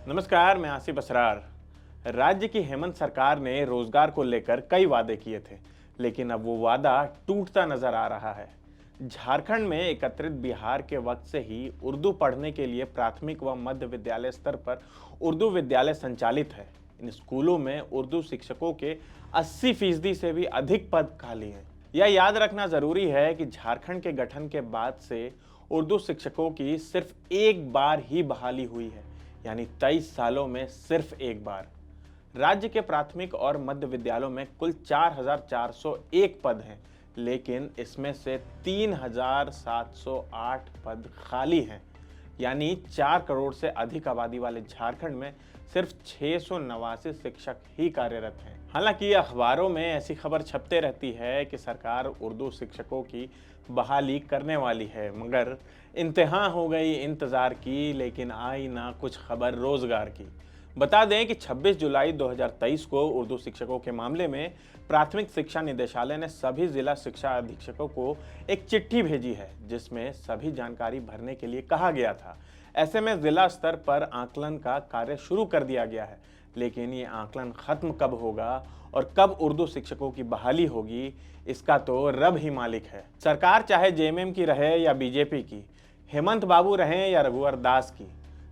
नमस्कार, मैं आसिफ असरार। राज्य की हेमंत सरकार ने रोजगार को लेकर कई वादे किए थे, लेकिन अब वो वादा टूटता नजर आ रहा है। झारखंड में एकत्रित बिहार के वक्त से ही उर्दू पढ़ने के लिए प्राथमिक व मध्य विद्यालय स्तर पर उर्दू विद्यालय संचालित है। इन स्कूलों में उर्दू शिक्षकों के 80% से भी अधिक पद खाली हैं। यह याद रखना जरूरी है कि झारखंड के गठन के बाद से उर्दू शिक्षकों की सिर्फ एक बार ही बहाली हुई है, यानी 23 सालों में सिर्फ एक बार। राज्य के प्राथमिक और मध्य विद्यालयों में कुल 4,401 पद हैं, लेकिन इसमें से 3,708 पद खाली हैं। यानी 4 करोड़ से अधिक आबादी वाले झारखंड में सिर्फ 689 शिक्षक ही कार्यरत हैं। हालांकि अखबारों में ऐसी खबर छपते रहती है कि सरकार उर्दू शिक्षकों की बहाली करने वाली है, मगर इंतहा हो गई इंतजार की, लेकिन आई ना कुछ खबर रोजगार की। बता दें कि 26 जुलाई 2023 को उर्दू शिक्षकों के मामले में प्राथमिक शिक्षा निदेशालय ने सभी जिला शिक्षा अधीक्षकों को एक चिट्ठी भेजी है, जिसमें सभी जानकारी भरने के लिए कहा गया था। ऐसे में जिला स्तर पर आकलन का कार्य शुरू कर दिया गया है, लेकिन ये आकलन खत्म कब होगा और कब उर्दू शिक्षकों की बहाली होगी, इसका तो रब ही मालिक है। सरकार चाहे जेएमएम की रहे या बीजेपी की, हेमंत बाबू रहें या रघुवर दास की,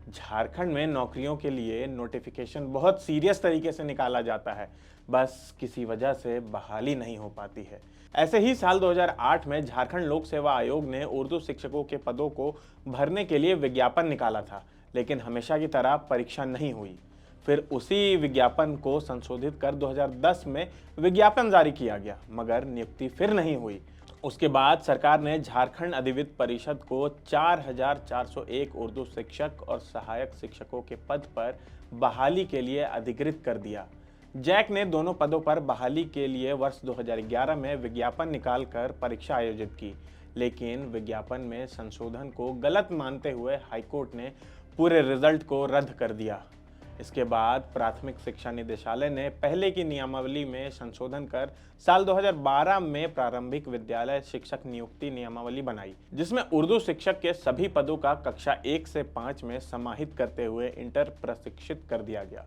झारखंड में नौकरियों के लिए नोटिफिकेशन बहुत सीरियस तरीके से निकाला जाता है, बस किसी वजह से बहाली नहीं हो पाती है। ऐसे ही साल 2008 में झारखंड लोक सेवा आयोग ने उर्दू शिक्षकों के पदों को भरने के लिए विज्ञापन निकाला था, लेकिन हमेशा की तरह परीक्षा नहीं हुई। फिर उसी विज्ञापन को संशोधित कर 2010 में विज्ञापन जारी किया गया, मगर नियुक्ति फिर नहीं हुई। उसके बाद सरकार ने झारखंड अधिविद्य परिषद को 4,401 उर्दू शिक्षक और सहायक शिक्षकों के पद पर बहाली के लिए अधिकृत कर दिया। जैक ने दोनों पदों पर बहाली के लिए वर्ष 2011 में विज्ञापन निकालकर परीक्षा आयोजित की, लेकिन विज्ञापन में संशोधन को गलत मानते हुए हाईकोर्ट ने पूरे रिजल्ट को रद्द कर दिया। इसके बाद प्राथमिक शिक्षा निदेशालय ने पहले की नियमावली में संशोधन कर साल 2012 में प्रारंभिक विद्यालय शिक्षक नियुक्ति नियमावली बनाई, जिसमें उर्दू शिक्षक के सभी पदों का कक्षा 1 से 5 में समाहित करते हुए इंटर प्रशिक्षित कर दिया गया,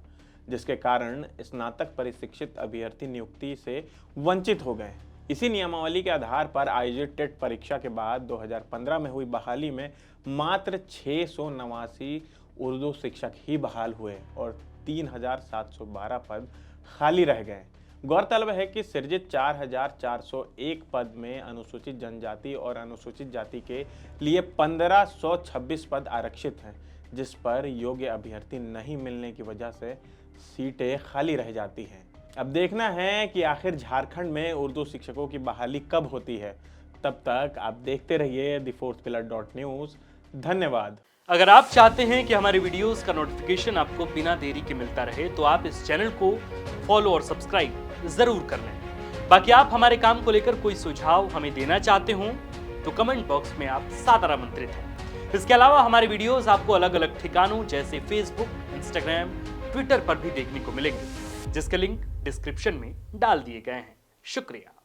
जिसके कारण स्नातक परिशिक्षित अभ्यर्थी नियुक्ति से वंचित हो गए। इसी नियमावली के आधार पर आयोजित टेट परीक्षा के बाद 2015 में हुई बहाली में मात्र 689 उर्दू शिक्षक ही बहाल हुए और 3,712 पद खाली रह गए। गौरतलब है कि सृजित 4,401 पद में अनुसूचित जनजाति और अनुसूचित जाति के लिए 1,526 पद आरक्षित हैं, जिस पर योग्य अभ्यर्थी नहीं मिलने की वजह से सीटें खाली रह जाती हैं। अब देखना है कि आखिर झारखंड में उर्दू शिक्षकों की बहाली कब होती है। तब तक आप देखते रहिए thefourthpillar.news। धन्यवाद। अगर आप चाहते हैं कि हमारे वीडियोस का नोटिफिकेशन आपको बिना देरी के मिलता रहे, तो आप इस चैनल को फॉलो और सब्सक्राइब जरूर कर लें। बाकी आप हमारे काम को लेकर कोई सुझाव हमें देना चाहते हो तो कमेंट बॉक्स में आप सादर आमंत्रित हैं। इसके अलावा हमारे वीडियोस आपको अलग अलग ठिकानों जैसे फेसबुक, इंस्टाग्राम, ट्विटर पर भी देखने को मिलेंगे, जिसके लिंक डिस्क्रिप्शन में डाल दिए गए हैं। शुक्रिया।